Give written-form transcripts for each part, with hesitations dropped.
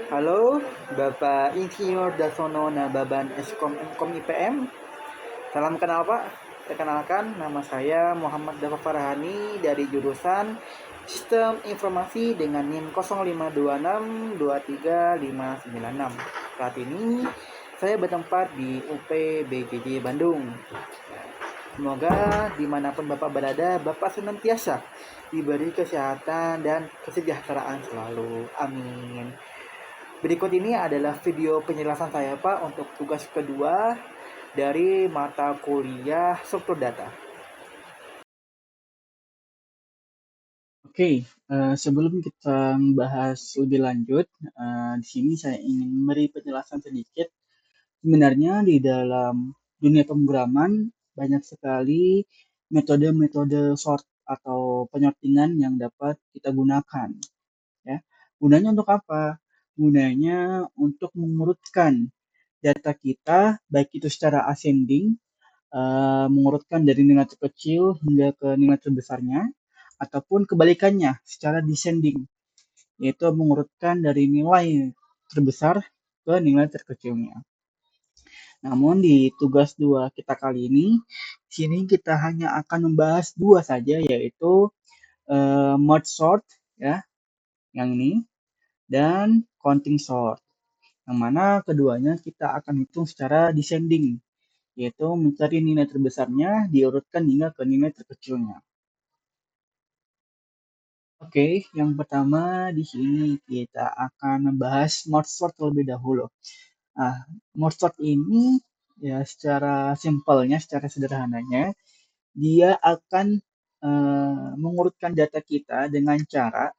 Halo, Bapak Insinyur Dasono Nababan Eskom Mkom IPM. Salam kenal Pak. Perkenalkan, nama saya Muhammad Dafa Farhani dari jurusan Sistem Informasi dengan NIM 0526235596. Saat ini saya bertempat di UP BGJ Bandung. Semoga dimanapun Bapak berada, Bapak senantiasa diberi kesehatan dan kesejahteraan selalu. Amin. Berikut ini adalah video penjelasan saya Pak untuk tugas kedua dari mata kuliah struktur data. Oke, sebelum kita membahas lebih lanjut, di sini saya ingin memberi penjelasan sedikit. Sebenarnya di dalam dunia pemrograman banyak sekali metode-metode sort atau penyortingan yang dapat kita gunakan. Ya, gunanya untuk apa? Gunanya untuk mengurutkan data kita, baik itu secara ascending, mengurutkan dari nilai terkecil hingga ke nilai terbesarnya, ataupun kebalikannya secara descending, yaitu mengurutkan dari nilai terbesar ke nilai terkecilnya. Namun di tugas 2 kita kali ini, sini kita hanya akan membahas dua saja, yaitu merge sort, ya, yang ini, dan counting sort, yang mana keduanya kita akan hitung secara descending, yaitu mencari nilai terbesarnya diurutkan hingga ke nilai terkecilnya. Oke, yang pertama di sini kita akan membahas merge sort terlebih dahulu. Nah, merge sort ini ya secara simpelnya, secara sederhananya, dia akan mengurutkan data kita dengan cara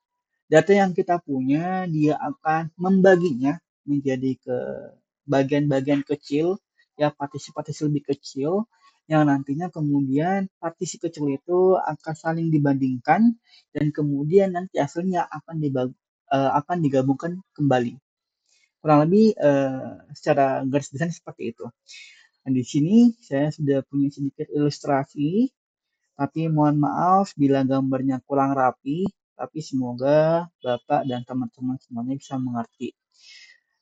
data yang kita punya dia akan membaginya menjadi ke bagian-bagian kecil, ya partisi-partisi lebih kecil, yang nantinya kemudian partisi kecil itu akan saling dibandingkan dan kemudian nanti hasilnya akan digabungkan kembali. Kurang lebih secara garis besar seperti itu. Dan di sini saya sudah punya sedikit ilustrasi, tapi mohon maaf bila gambarnya kurang rapi, tapi semoga Bapak dan teman-teman semuanya bisa mengerti.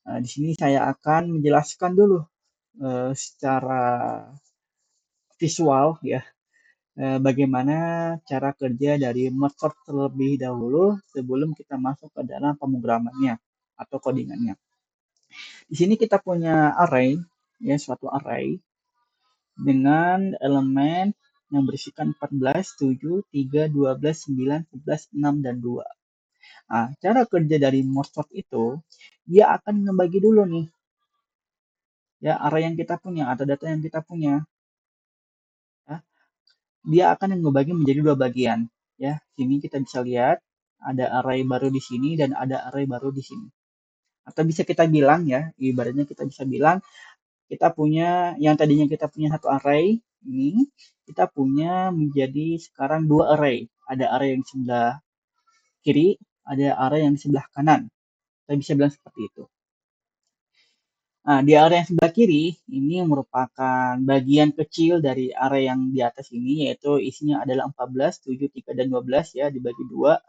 Di sini saya akan menjelaskan dulu secara visual ya, bagaimana cara kerja dari merge sort terlebih dahulu sebelum kita masuk ke dalam pemrogramannya atau codingannya. Di sini kita punya array, ya suatu array dengan elemen yang berisikan 14, 7, 3, 12, 9, 11, 6, dan 2. Nah, cara kerja dari merge sort itu, dia akan membagi dulu nih, ya array yang kita punya atau data yang kita punya. Ya. Dia akan membagi menjadi dua bagian. Ya, sini kita bisa lihat ada array baru di sini dan ada array baru di sini. Atau bisa kita bilang ya, ibaratnya kita bisa bilang kita punya yang tadinya kita punya satu array ini, kita punya menjadi sekarang dua array. Ada array yang di sebelah kiri, ada array yang di sebelah kanan. Kita bisa bilang seperti itu. Nah, di area yang sebelah kiri ini merupakan bagian kecil dari area yang di atas ini, yaitu isinya adalah 14, 7, 3, dan 12 ya, dibagi dua.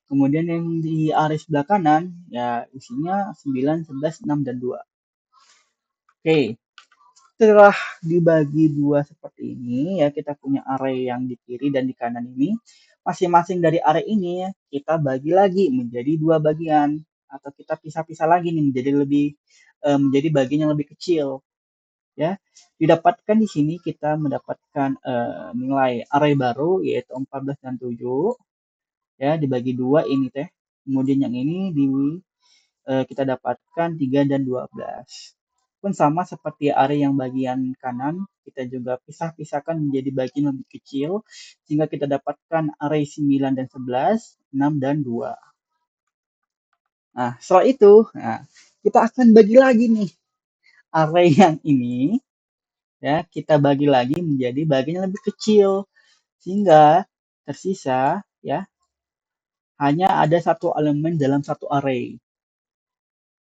Kemudian yang di area sebelah kanan ya isinya 9, 11, 6, dan 2. Oke, setelah dibagi dua seperti ini ya, kita punya array yang di kiri dan di kanan ini. Masing-masing dari array ini kita bagi lagi menjadi dua bagian, atau kita pisah-pisah lagi nih menjadi bagian yang lebih kecil. Ya, didapatkan di sini kita mendapatkan nilai array baru yaitu 14 dan 7, ya dibagi dua ini teh. Kemudian yang ini kita dapatkan 3 dan 12. Pun sama seperti array yang bagian kanan, kita juga pisah-pisahkan menjadi bagian lebih kecil sehingga kita dapatkan array 9 dan 11, 6 dan 2. Nah, setelah itu, kita akan bagi lagi nih array yang ini, ya kita bagi lagi menjadi bagian yang lebih kecil sehingga tersisa ya hanya ada satu elemen dalam satu array.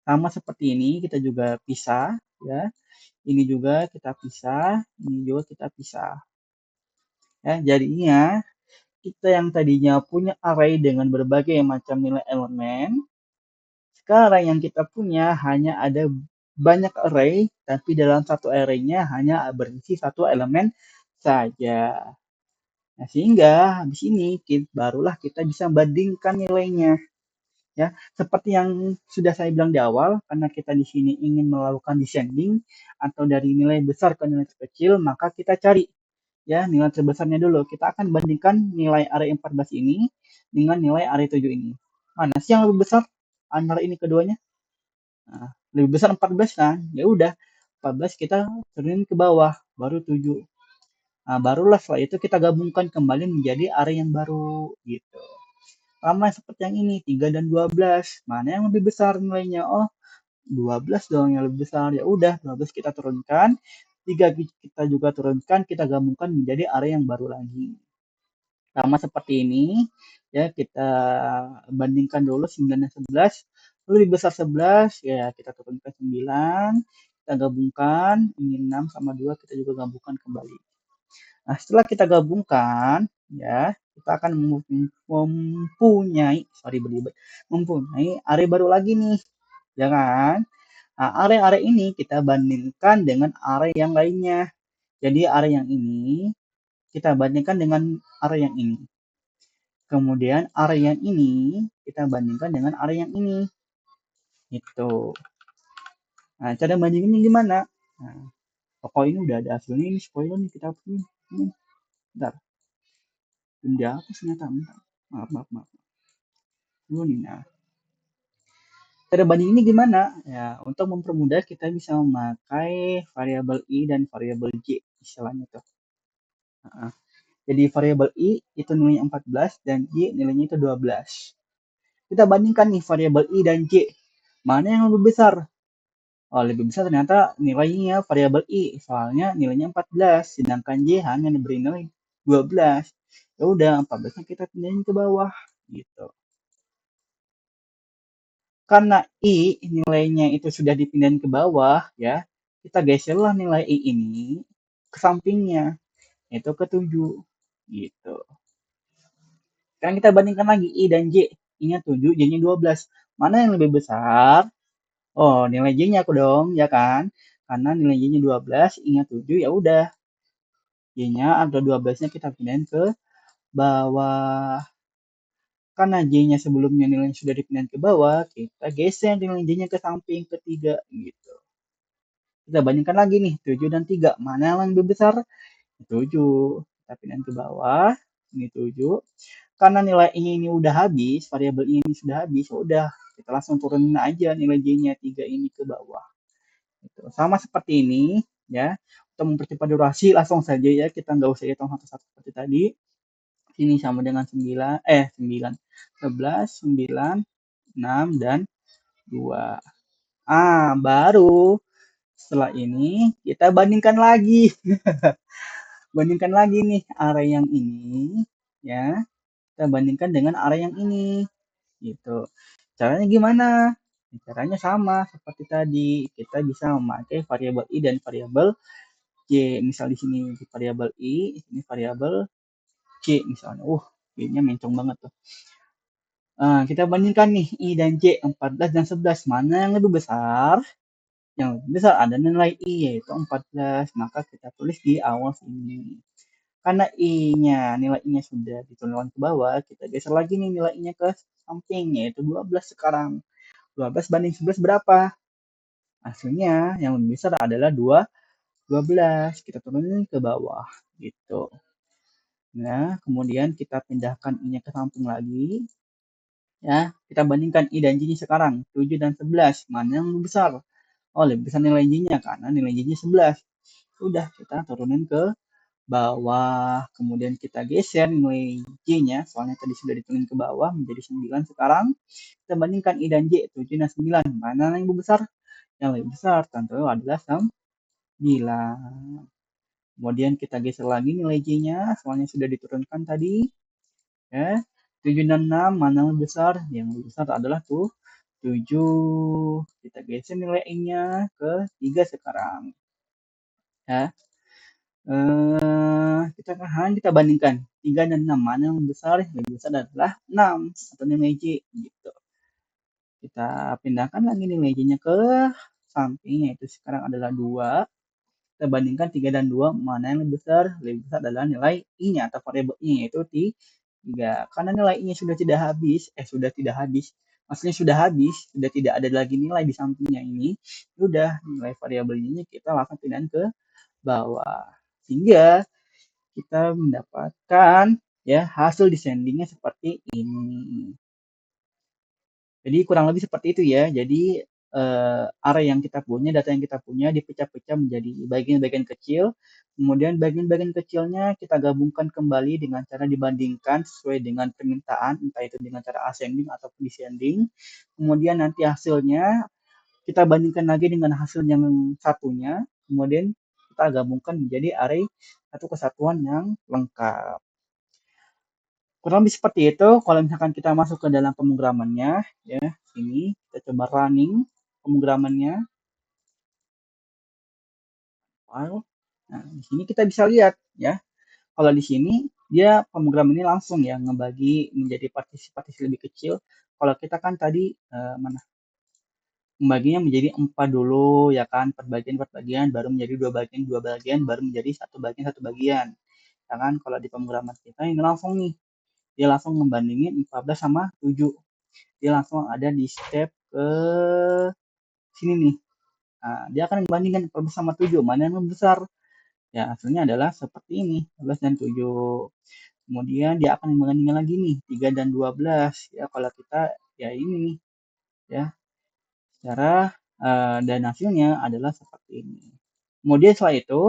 Sama seperti ini kita juga pisah ya. Ini juga kita pisah, ini juga kita pisah. Ya, jadinya kita yang tadinya punya array dengan berbagai macam nilai elemen, Sekarang yang kita punya hanya ada banyak array, tapi dalam satu array-nya hanya berisi satu elemen saja. Nah, sehingga di sini barulah kita bisa bandingkan nilainya. Ya, seperti yang sudah saya bilang di awal, karena kita di sini ingin melakukan descending atau dari nilai besar ke nilai terkecil, maka kita cari ya nilai terbesarnya dulu. Kita akan bandingkan nilai array 14 ini dengan nilai array 7 ini. Mana sih yang lebih besar antara ini keduanya? Nah, lebih besar 14 kan? Ya udah, 14 kita turunin ke bawah, baru 7. Nah, barulah setelah itu kita gabungkan kembali menjadi array yang baru gitu. Sama seperti yang ini, 3 dan 12. Mana yang lebih besar nilainya? Oh, 12 dong yang lebih besar. Ya udah, 12 kita turunkan, 3 kita juga turunkan, kita gabungkan menjadi array yang baru lagi. Sama seperti ini, ya kita bandingkan dulu 9 dan 11. Lebih besar 11, ya kita turunkan 9, kita gabungkan, ini 6 sama 2 kita juga gabungkan kembali. Nah, setelah kita gabungkan, ya, kita akan mempunyai array baru lagi nih, ya kan? Nah, array-array ini kita bandingkan dengan array yang lainnya. Jadi array yang ini kita bandingkan dengan array yang ini. Kemudian array yang ini kita bandingkan dengan array yang ini. Itu. Nah, cara bandinginnya gimana? Nah, pokok ini udah ada hasilnya ini spoiler nih kita punya. Bentar. Belum dihapus ternyata. Maaf, maaf, maaf. Dulu nih. Nah, cara bandinginnya gimana? Ya, untuk mempermudah kita bisa memakai variabel i dan variabel j istilahnya tuh. Nah, jadi variabel i itu nilainya 14 dan y nilainya itu 12. Kita bandingkan nih variabel i dan j. Mana yang lebih besar? Oh, lebih besar ternyata nilainya variabel i, soalnya nilainya 14, sedangkan y hanya diberi nilai 12. Ya udah, 14-nya kita pindahin ke bawah gitu. Karena i nilainya itu sudah dipindahin ke bawah ya, kita geserlah nilai i ini ke sampingnya, yaitu ke 7 gitu. Sekarang kita bandingkan lagi i dan j. I-nya 7, j-nya 12. Mana yang lebih besar? Oh, nilai j-nya aku dong, ya kan? Karena nilai j-nya 12, i-nya 7, ya udah. Y-nya atau 12-nya kita pindahin ke bawah. Karena j-nya sebelumnya nilainya sudah dipindahin ke bawah, kita geser nilai j-nya ke samping ketiga gitu. Kita bandingkan lagi nih, 7 dan 3. Mana yang lebih besar? 7. Kita pindahin ke bawah, ini 7. Karena nilai ini udah habis, variabel ini sudah habis, ya udah kita langsung turunin aja nilai j-nya 3 ini ke bawah. Gitu. Sama seperti ini, ya. Untuk mempercepat durasi, langsung saja ya, kita nggak usah hitung satu-satu seperti tadi. Sini sama dengan 9, 11, 9, 6, dan 2. Baru setelah ini kita bandingkan lagi. Bandingkan lagi nih array yang ini, ya. Kita bandingkan dengan array yang ini, gitu. Caranya gimana? Caranya sama seperti tadi. Kita bisa memakai variabel i dan variabel j. Misal di sini variabel i, ini variabel c misalnya. Y-nya mencong banget tuh. Kita bandingkan nih i dan j, 14 dan 11. Mana yang lebih besar? Yang lebih besar ada nilai i yaitu 14. Maka kita tulis di awal sini. Karena i-nya, nilai i-nya sudah diturunkan ke bawah, kita geser lagi nih nilai i-nya ke samping, yaitu 12 sekarang. 12 banding 11 berapa? Hasilnya yang lebih besar adalah 12. Kita turunin ke bawah, gitu. Nah, kemudian kita pindahkan i-nya ke samping lagi. Ya, kita bandingkan i dan j-nya sekarang, 7 dan 11. Mana yang lebih besar? Oh, lebih besar nilai j-nya, karena nilai j-nya 11. Udah, kita turunin ke bawah, kemudian kita geser nilai j-nya, soalnya tadi sudah diturunin ke bawah menjadi 9 sekarang. Kita bandingkan i dan j, 7 dan 9. Mana yang lebih besar? Yang lebih besar tentu adalah 9. Kemudian kita geser lagi nilai j-nya, soalnya sudah diturunkan tadi. Ya, 7 dan 6, mana yang lebih besar? Yang lebih besar adalah 7. Kita geser nilai i-nya ke 3 sekarang. Ya. Kita bandingkan 3 dan 6, mana yang lebih besar? Yang lebih besar adalah 6 atau nilai j gitu. Kita pindahkan lagi nilai y-nya ke samping, yaitu sekarang adalah 2. Kita bandingkan 3 dan 2, mana yang lebih besar? Lebih besar adalah nilai i-nya atau variabel i, yaitu 3. Karena nilai i-nya sudah tidak habis, maksudnya sudah habis, sudah tidak ada lagi nilai di sampingnya ini, sudah nilai variabel i-nya kita langsung pindahin ke bawah. Sehingga kita mendapatkan ya hasil descendingnya seperti ini. Jadi kurang lebih seperti itu ya. Jadi array yang kita punya, data yang kita punya dipecah-pecah menjadi bagian-bagian kecil. Kemudian bagian-bagian kecilnya kita gabungkan kembali dengan cara dibandingkan sesuai dengan permintaan, entah itu dengan cara ascending atau descending. Kemudian nanti hasilnya kita bandingkan lagi dengan hasil yang satunya. Kemudian kita gabungkan menjadi array satu kesatuan yang lengkap. Kurang lebih seperti itu. Kalau misalkan kita masuk ke dalam pemrogramannya, ya, ini kita coba running pemrogramannya, file. Nah, di sini kita bisa lihat, ya. Kalau di sini dia pemrograman ini langsung ya ngebagi menjadi partisi-partisi lebih kecil. Kalau kita kan tadi membaginya menjadi 4 dulu, ya kan, per bagian, baru menjadi 2 bagian, baru menjadi 1 bagian. Ya kan, kalau di pemrograman kita ini langsung nih, dia langsung membandingin 14 sama 7. Dia langsung ada di step ke sini nih. Nah, dia akan membandingkan 14 sama 7, mana yang lebih besar. Ya, hasilnya adalah seperti ini, 14 dan 7. Kemudian dia akan membandingkan lagi nih, 3 dan 12. Ya, kalau kita ya ini nih, ya. Secara dan hasilnya adalah seperti ini. Kemudian setelah itu,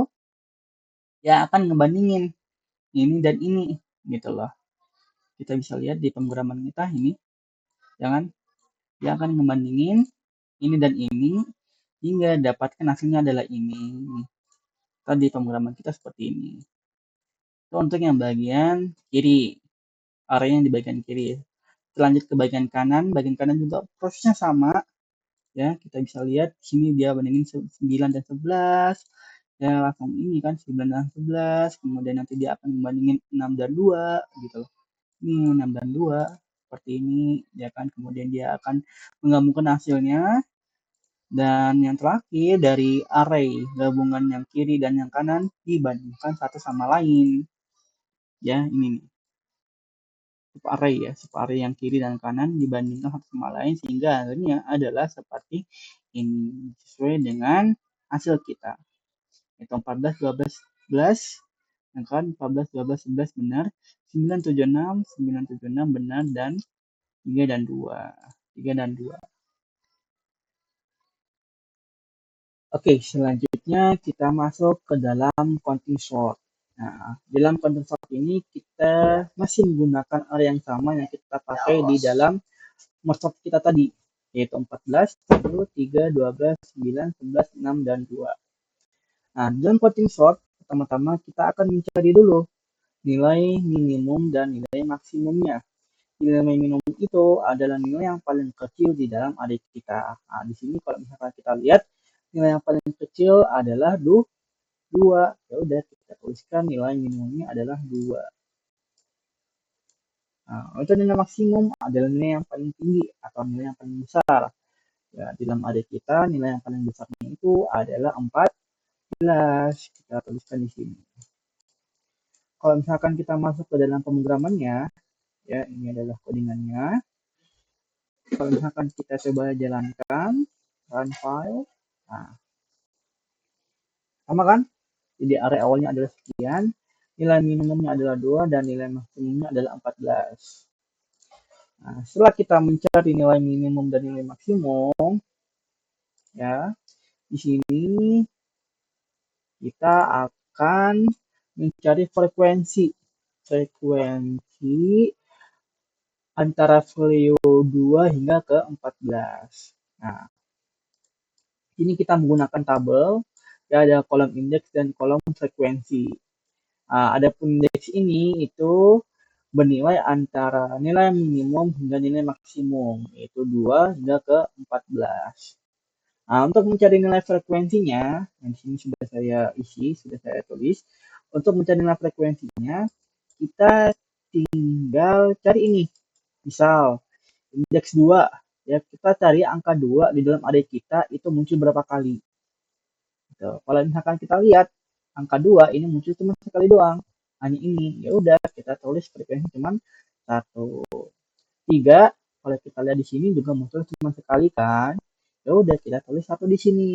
dia akan ngebandingin ini dan ini, gitu loh. Kita bisa lihat di pemrograman kita ini, jangan dia akan ngebandingin ini dan ini, hingga dapatkan hasilnya adalah ini. Tadi pemrograman kita seperti ini. Itu untuk yang bagian kiri, area yang di bagian kiri. Lanjut ke bagian kanan juga prosesnya sama. Ya, kita bisa lihat di sini dia bandingin 9 dan 11. Ya, langsung ini kan 9 dan 11. Kemudian nanti dia akan membandingin 6 dan 2 gitu loh. Ini 6 dan 2 seperti ini, ya kan. Kemudian dia akan menggabungkan hasilnya. Dan yang terakhir dari array gabungan yang kiri dan yang kanan dibandingkan satu sama lain. Ya, ini nih. Subarray ya, subarray yang kiri dan kanan dibandingkan satu sama lain sehingga hasilnya adalah seperti ini sesuai dengan hasil kita. Itu 14, 12, 11, ya kan? 14, 12, 11 benar, 9, 7, 6, 9, 7, 6 benar, dan 3 dan 2. 3 dan 2. Oke, selanjutnya kita masuk ke dalam counting sort. Nah, dalam counting sort ini kita masih menggunakan array yang sama yang kita pakai di dalam merge sort kita tadi, yaitu 14, 1, 3, 12, 9, 11, 6, dan 2. Nah, dalam counting sort, pertama-tama kita akan mencari dulu nilai minimum dan nilai maksimumnya. Nilai minimum itu adalah nilai yang paling kecil di dalam array kita. Nah, di sini kalau misalkan kita lihat, nilai yang paling kecil adalah 2. Ya udah, kita tuliskan nilai minimumnya adalah 2. Nah, untuk nilai maksimum adalah nilai yang paling tinggi atau nilai yang paling besar. Ya, di dalam array kita nilai yang paling besarnya itu adalah 14. Kita tuliskan di sini. Kalau misalkan kita masuk ke dalam pemrogramannya, ya ini adalah codingannya. Kalau misalkan kita coba jalankan, run file, nah, sama kan? Jadi array awalnya adalah sekian, nilai minimumnya adalah 2 dan nilai maksimumnya adalah 14. Nah, setelah kita mencari nilai minimum dan nilai maksimum, ya, di sini kita akan mencari frekuensi antara value 2 hingga ke 14. Nah, ini kita menggunakan tabel, ya ada kolom indeks dan kolom frekuensi. Nah, adapun indeks ini itu bernilai antara nilai minimum hingga nilai maksimum, yaitu 2 hingga ke 14. Nah, untuk mencari nilai frekuensinya, yang di sini sudah saya isi, sudah saya tulis. Untuk mencari nilai frekuensinya, kita tinggal cari ini. Misal, indeks 2. ya kita cari angka 2 di dalam array kita itu muncul berapa kali. Gitu. Kalau misalkan kita lihat angka 2 ini muncul cuma sekali doang, hanya ini, ya udah kita tulis frekuensi cuma 1. 3, kalau kita lihat di sini juga muncul cuma sekali kan, ya udah kita tulis 1 di sini.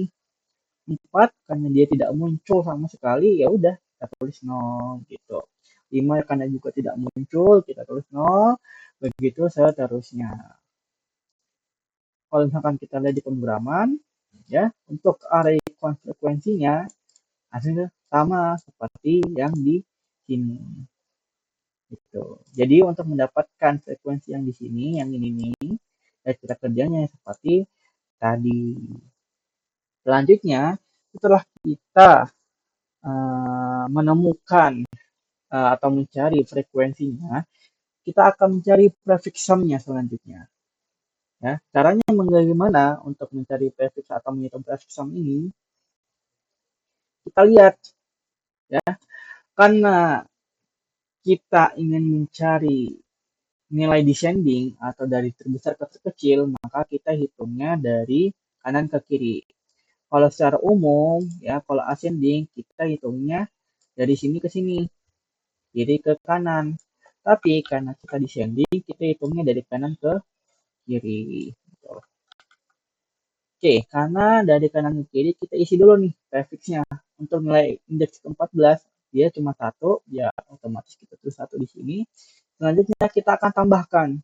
4 karena dia tidak muncul sama sekali, ya udah kita tulis 0 gitu. 5 karena juga tidak muncul, kita tulis 0, begitu seterusnya. Kalau misalkan kita lihat di pemrograman, ya untuk array konsekuensinya hasilnya sama seperti yang di sini. Gitu. Jadi untuk mendapatkan frekuensi yang di sini, yang ini nih, ya kita kerjanya seperti tadi. Selanjutnya, setelah kita menemukan atau mencari frekuensinya, kita akan mencari prefix sum-nya selanjutnya. Ya, caranya bagaimana untuk mencari prefix atau menghitung prefix sum ini? Kita lihat, ya, karena kita ingin mencari nilai descending atau dari terbesar ke terkecil, maka kita hitungnya dari kanan ke kiri. Kalau secara umum, ya, kalau ascending kita hitungnya dari sini ke sini, kiri ke kanan. Tapi karena kita descending, kita hitungnya dari kanan ke kiri. Oke, karena dari kanan ke kiri kita isi dulu nih prefixnya. Untuk nilai indeks ke-14, dia cuma 1, ya otomatis kita tulis 1 di sini. Selanjutnya kita akan tambahkan.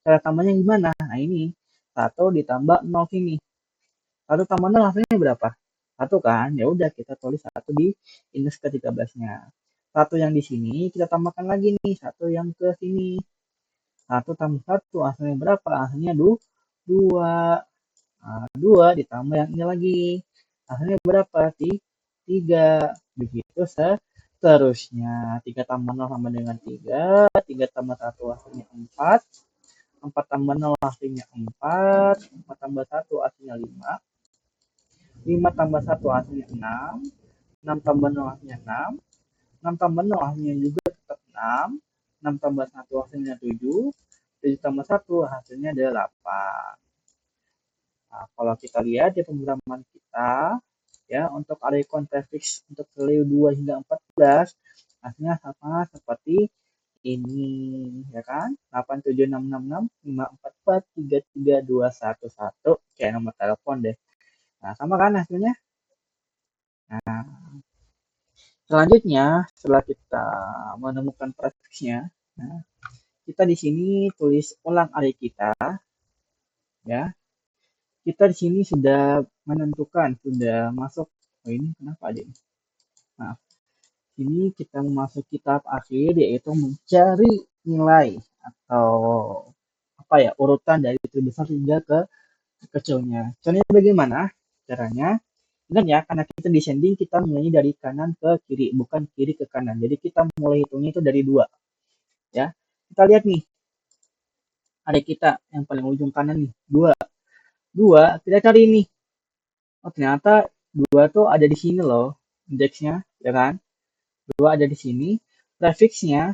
Cara tambahnya gimana? Nah ini, 1 ditambah 0 sini. 1 tambah 0 hasilnya berapa? 1 kan? Ya udah kita tulis 1 di indeks ke-13-nya. 1 yang di sini kita tambahkan lagi nih, 1 yang ke sini. 1 tambah 1 hasilnya berapa? Hasilnya 2. Nah, 2 ditambah yang ini lagi. Hasilnya berapa? 3. Begitu seterusnya. 3 tambah 0 sama dengan 3. 3 tambah 1 hasilnya 4. 4 tambah 0 hasilnya 4. 4 tambah 1 hasilnya 5. 5 tambah 1 hasilnya 6. 6 tambah 0 hasilnya 6. 6 tambah 0 hasilnya juga tetap 6. 6 tambah 1 hasilnya 7. 7 tambah 1 hasilnya 8. Nah, kalau kita lihat di pemrograman kita, ya untuk array count prefix untuk value 2 hingga 14, hasilnya sama seperti ini, ya kan? 8766654433211, kayak nomor telepon deh. Nah, sama kan hasilnya? Nah, selanjutnya setelah kita menemukan prefixnya, nah, kita di sini tulis ulang array kita, ya. Kita di sini sudah menentukan, sudah masuk. Oh ini kenapa aja? Nah, ini kita memasuki tahap akhir yaitu mencari nilai atau apa ya urutan dari terbesar hingga ke kecilnya. Caranya bagaimana? Caranya ingat ya, karena kita descending kita mulainya dari kanan ke kiri, bukan kiri ke kanan. Jadi kita mulai hitungnya itu dari 2. Ya, kita lihat nih, ada kita yang paling ujung kanan nih, 2. 2, kita cari nih. Oh ternyata 2 tuh ada di sini loh, indeksnya, ya kan? 2 ada di sini. Prefixnya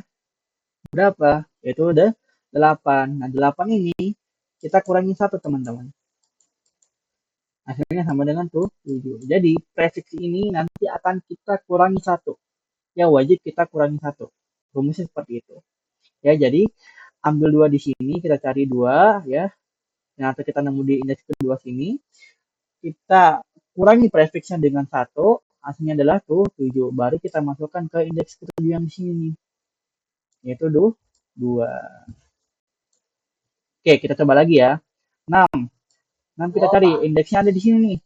berapa? Yaitu udah 8. Nah, 8 ini kita kurangi 1, teman-teman. Hasilnya sama dengan tuh 7. Jadi, prefix ini nanti akan kita kurangi 1. Ya, wajib kita kurangi 1. Rumusnya seperti itu. Ya, jadi ambil 2 di sini, kita cari 2, ya. Nanti kita nemu di indeks kedua sini. Kita kurangi prefixnya dengan 1, hasilnya adalah tuh 7. Baru kita masukkan ke indeks ke-7 yang di sini nih. Yaitu 2. Oke, kita coba lagi ya. 6. 6 kita cari, indeksnya ada di sini nih.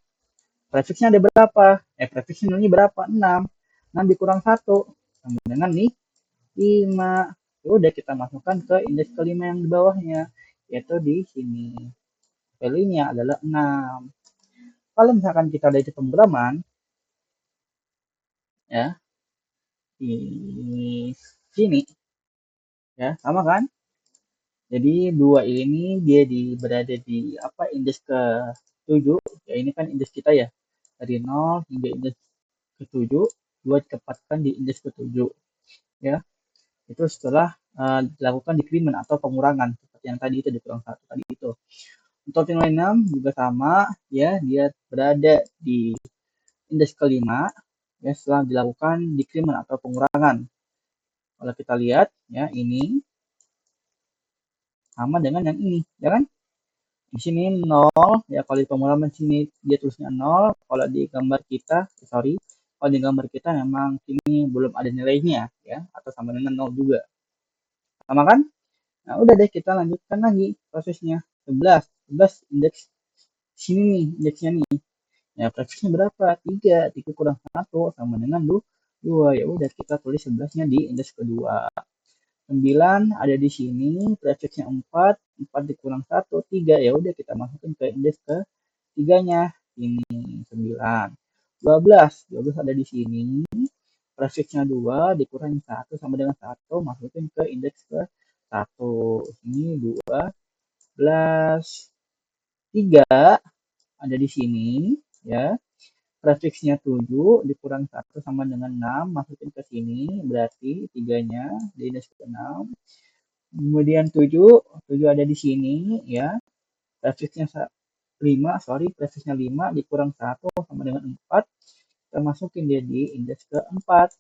Prefixnya ada berapa? Prefixnya ini berapa? 6. 6 dikurang 1. Sama dengan nih, 5. Ya udah kita masukkan ke indeks kelima yang di bawahnya. Yaitu di sini. Value-nya adalah 6. Kalau misalkan kita lihat di pemrograman, ya, di sini, ya, sama kan? Jadi 2 ini dia berada di apa indeks ke-7, ya ini kan indeks kita ya. Dari 0 hingga indeks ke-7, 2 ditempatkan di indeks ke-7. Ya, itu setelah dilakukan decrement atau pengurangan seperti yang tadi itu dikurang 1 tadi itu. Untuk nilai 6 juga sama, ya, dia berada di indeks kelima, ya, setelah dilakukan decrement atau pengurangan. Kalau kita lihat, ya, ini sama dengan yang ini, ya kan? Di sini 0, ya, kalau di pemrograman sini dia tulisnya 0, kalau di gambar kita, kalau di gambar kita memang sini belum ada nilainya, ya, atau sama dengan 0 juga. Sama kan? Nah, udah deh, kita lanjutkan lagi prosesnya. 11 indeks sini nih, indeksnya nih. Ya, prefixnya berapa? 3 kurang 1 sama dengan 2. Ya udah, kita tulis 11-nya di indeks kedua. 9 ada di sini, prefixnya 4 dikurang 1, 3. Ya udah, kita masukin ke indeks ke tiganya. Ini 9. 12 ada di sini, prefixnya 2 dikurangi 1 sama dengan 1, masukin ke indeks ke 1. Ini 12. 3 ada di sini, ya. Prefixnya 7 dikurang 1 sama dengan 6, masukin ke sini, berarti 3-nya di indeks ke 6. Kemudian 7 ada di sini, ya. Prefixnya 5 dikurang 1 sama dengan 4, kita masukin dia di indeks ke 4,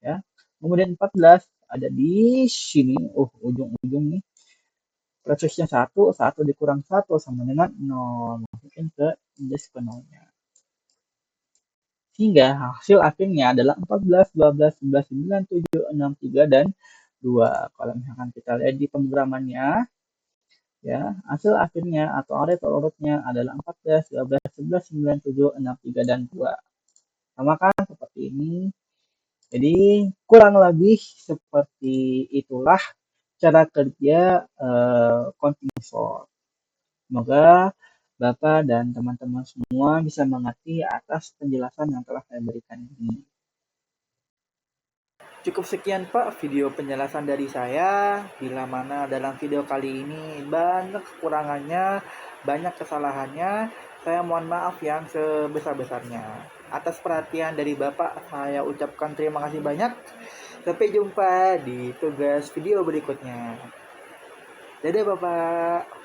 ya. Kemudian 14 ada di sini, ujung-ujung nih. Prefixnya 1 dikurang 1 sama dengan 0, masukin ke indeks ke 0-nya. Sehingga hasil akhirnya adalah 14, 12, 11, 9, 7, 6, 3, dan 2. Kalau misalkan kita lihat di pemrogramannya, ya, hasil akhirnya atau array urutnya adalah 14, 12, 11, 9, 7, 6, 3, dan 2. Sama kan seperti ini. Jadi kurang lebih seperti itulah cara kerja continuous for. Semoga Bapak dan teman-teman semua bisa mengerti atas penjelasan yang telah saya berikan ini. Cukup sekian Pak video penjelasan dari saya. Bila mana dalam video kali ini banyak kekurangannya, banyak kesalahannya, saya mohon maaf yang sebesar-besarnya. Atas perhatian dari Bapak, saya ucapkan terima kasih banyak. Sampai jumpa di tugas video berikutnya. Dadah Bapak.